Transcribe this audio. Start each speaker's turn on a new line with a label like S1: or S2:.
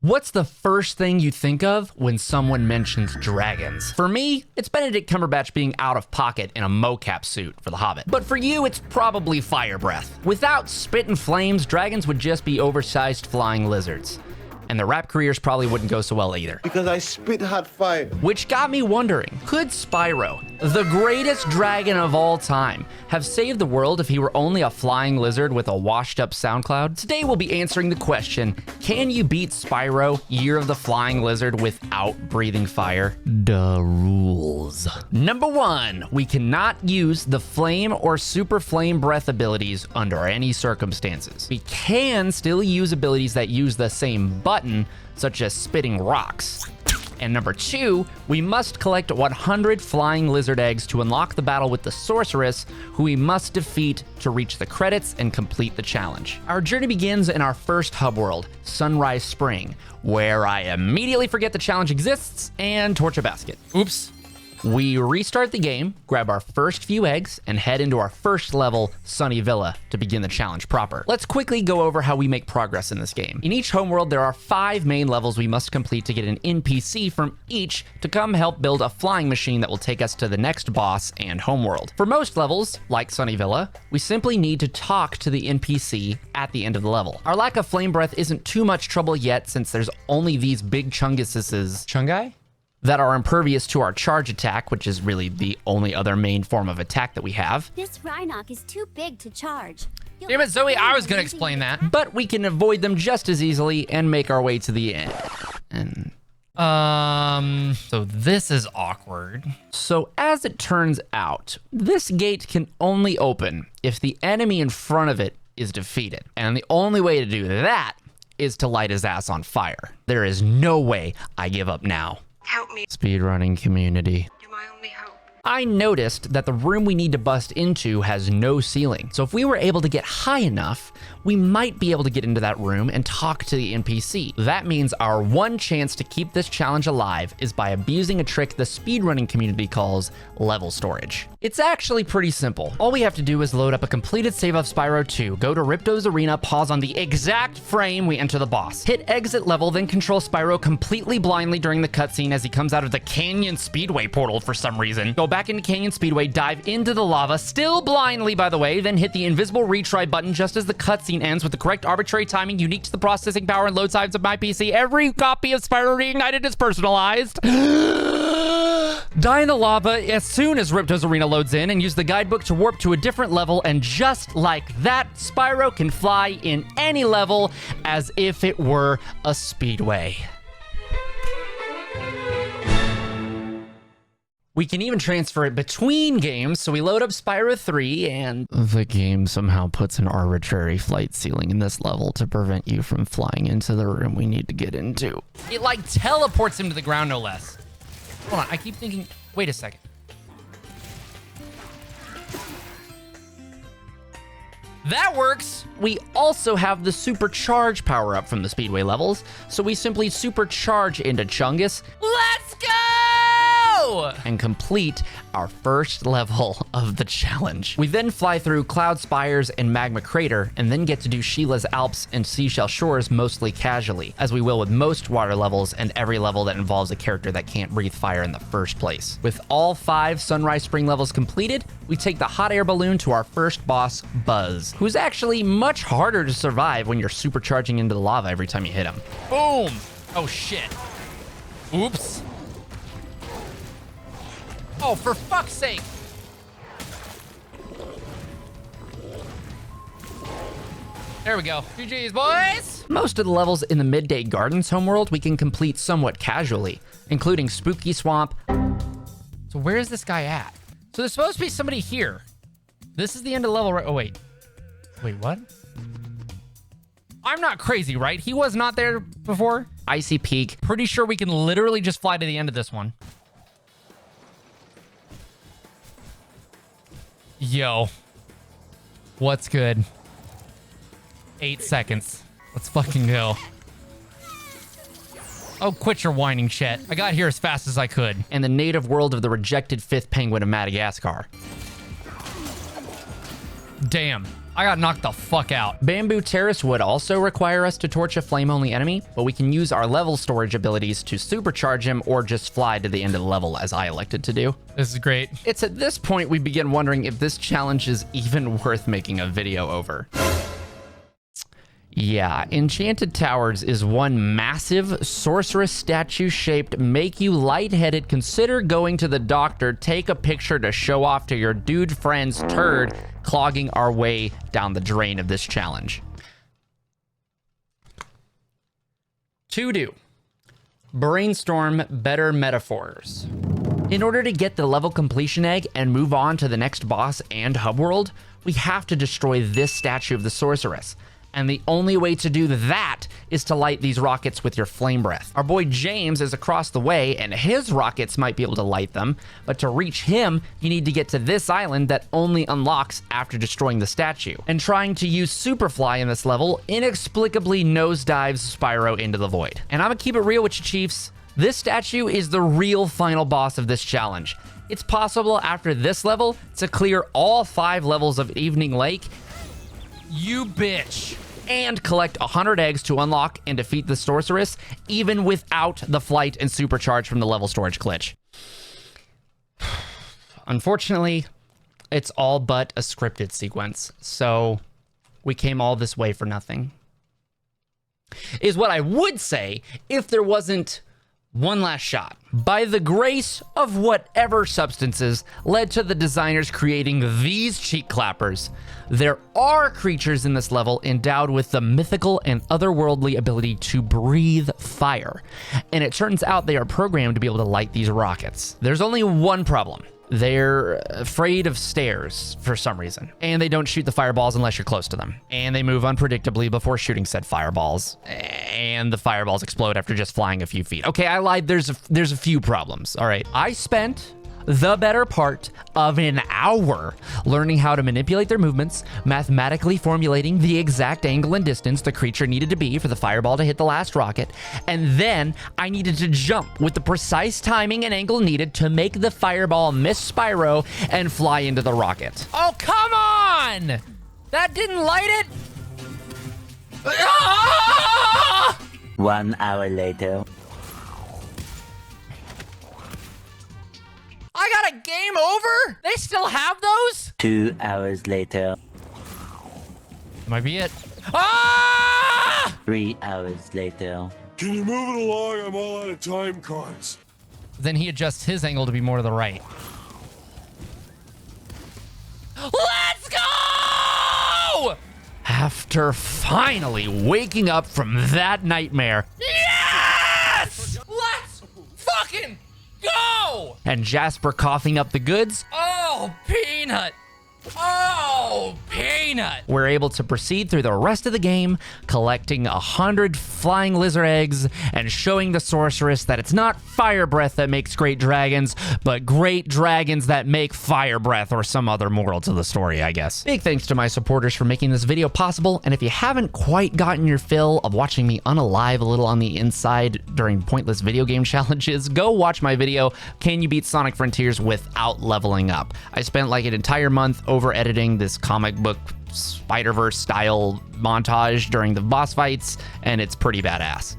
S1: What's the first thing you think of when someone mentions dragons? For me, it's Benedict Cumberbatch being out of pocket in a mocap suit for The Hobbit. But for you, it's probably fire breath. Without spit and flames, dragons would just be oversized flying lizards. And their rap careers probably wouldn't go so well either.
S2: Because I spit hot fire.
S1: Which got me wondering, could Spyro, the greatest dragon of all time, have saved the world if he were only a flying lizard with a washed up SoundCloud? Today we'll be answering the question, can you beat Spyro, Year of the Flying Lizard, without breathing fire? The rules. Number 1, we cannot use the flame or super flame breath abilities under any circumstances. We can still use abilities that use the same button, such as spitting rocks. And number 2, we must collect 100 flying lizard eggs to unlock the battle with the sorceress, who we must defeat to reach the credits and complete the challenge. Our journey begins in our first hub world, Sunrise Spring, where I immediately forget the challenge exists and torch a basket. Oops. We restart the game, grab our first few eggs, and head into our first level, Sunny Villa, to begin the challenge proper. Let's quickly go over how we make progress in this game. In each homeworld, there are 5 main levels we must complete to get an NPC from each to come help build a flying machine that will take us to the next boss and homeworld. For most levels, like Sunny Villa, we simply need to talk to the NPC at the end of the level. Our lack of flame breath isn't too much trouble yet, since there's only these big chunguses. Chungai? That are impervious to our charge attack, which is really the only other main form of attack that we have.
S3: This Rhynoc is too big to charge.
S1: Damn it, Zoe, I was gonna explain that. But we can avoid them just as easily and make our way to the end. So this is awkward. So as it turns out, this gate can only open if the enemy in front of it is defeated. And the only way to do that is to light his ass on fire. There is no way I give up now.
S4: Help me.
S1: Speedrunning community.
S4: You're my only hope.
S1: I noticed that the room we need to bust into has no ceiling. So if we were able to get high enough, we might be able to get into that room and talk to the NPC. That means our one chance to keep this challenge alive is by abusing a trick the speedrunning community calls level storage. It's actually pretty simple. All we have to do is load up a completed save of Spyro 2, go to Ripto's arena, pause on the exact frame we enter the boss. Hit exit level, then control Spyro completely blindly during the cutscene as he comes out of the Canyon Speedway portal for some reason. Go back into Canyon Speedway, dive into the lava, still blindly by the way, then hit the invisible retry button just as the cutscene ends with the correct arbitrary timing unique to the processing power and load times of my PC. Every copy of Spyro Reignited is personalized. Die in the lava as soon as Ripto's arena loads in and use the guidebook to warp to a different level, and just like that, Spyro can fly in any level as if it were a speedway. We can even transfer it between games, so we load up Spyro 3 and the game somehow puts an arbitrary flight ceiling in this level to prevent you from flying into the room we need to get into. It like teleports him to the ground, no less. Hold on, I keep thinking, wait a second. That works! We also have the supercharge power-up from the Speedway levels, so we simply supercharge into Chungus. Let's go! And complete our first level of the challenge. We then fly through Cloud Spires and Magma Crater, and then get to do Sheila's Alps and Seashell Shores mostly casually, as we will with most water levels and every level that involves a character that can't breathe fire in the first place. With all 5 Sunrise Spring levels completed, we take the hot air balloon to our first boss, Buzz, who's actually much harder to survive when you're supercharging into the lava every time you hit him. Boom! Oh shit. Oops. Oh, for fuck's sake! There we go. GG's, boys! Most of the levels in the Midday Gardens homeworld we can complete somewhat casually, including Spooky Swamp. So where is this guy at? So there's supposed to be somebody here. This is the end of the level, right? Oh, wait. Wait, what? I'm not crazy, right? He was not there before? Icy Peak. Pretty sure we can literally just fly to the end of this one. Yo. What's good? 8 seconds. Let's fucking go. Oh, quit your whining, Chet. I got here as fast as I could. And the native world of the rejected 5th penguin of Madagascar. Damn.
S2: I got knocked the fuck out.
S1: Bamboo Terrace would also require us to torch a flame-only enemy, but we can use our level storage abilities to supercharge him or just fly to the end of the level, as I elected to do.
S2: This is great.
S1: It's at this point we begin wondering if this challenge is even worth making a video over. Yeah, Enchanted Towers is one massive sorceress statue shaped, make you lightheaded, consider going to the doctor, take a picture to show off to your dude friend's turd, clogging our way down the drain of this challenge. To do. Brainstorm better metaphors. In order to get the level completion egg and move on to the next boss and hub world, we have to destroy this statue of the sorceress. And the only way to do that is to light these rockets with your flame breath. Our boy James is across the way and his rockets might be able to light them, but to reach him, you need to get to this island that only unlocks after destroying the statue. And trying to use Superfly in this level inexplicably nosedives Spyro into the void. And I'm gonna keep it real with you, Chiefs. This statue is the real final boss of this challenge. It's possible after this level to clear all 5 levels of Evening Lake,
S2: You bitch.
S1: and collect 100 eggs to unlock and defeat the sorceress, even without the flight and supercharge from the level storage glitch. Unfortunately, it's all but a scripted sequence, so we came all this way for nothing. Is what I would say if there wasn't one last shot. By the grace of whatever substances led to the designers creating these cheek clappers, there are creatures in this level endowed with the mythical and otherworldly ability to breathe fire. And it turns out they are programmed to be able to light these rockets. There's only one problem. They're afraid of stairs for some reason, and they don't shoot the fireballs unless you're close to them. And they move unpredictably before shooting said fireballs, and the fireballs explode after just flying a few feet. Okay, I lied. There's a few problems. All right, I spent the better part of an hour learning how to manipulate their movements, mathematically formulating the exact angle and distance the creature needed to be for the fireball to hit the last rocket, and then I needed to jump with the precise timing and angle needed to make the fireball miss Spyro and fly into the rocket.
S2: Oh, come on! That didn't light it? Ah!
S4: 1 hour later.
S2: I got a game over? They still have those?
S4: 2 hours later.
S2: Might be it. Ah!
S4: 3 hours later.
S5: Can you move it along? I'm all out of time cards.
S2: Then he adjusts his angle to be more to the right. Let's go!
S1: After finally waking up from that nightmare,
S2: Yes! Let's fucking go!
S1: and Jasper coughing up the goods,
S2: Oh, Peanut! Oh, Peanut!
S1: we're able to proceed through the rest of the game, collecting 100 flying lizard eggs and showing the sorceress that it's not fire breath that makes great dragons, but great dragons that make fire breath, or some other moral to the story, I guess. Big thanks to my supporters for making this video possible, and if you haven't quite gotten your fill of watching me unalive a little on the inside during pointless video game challenges, go watch my video, Can You Beat Sonic Frontiers Without Leveling Up? I spent like an entire month over editing this comic book Spider-Verse style montage during the boss fights, and it's pretty badass.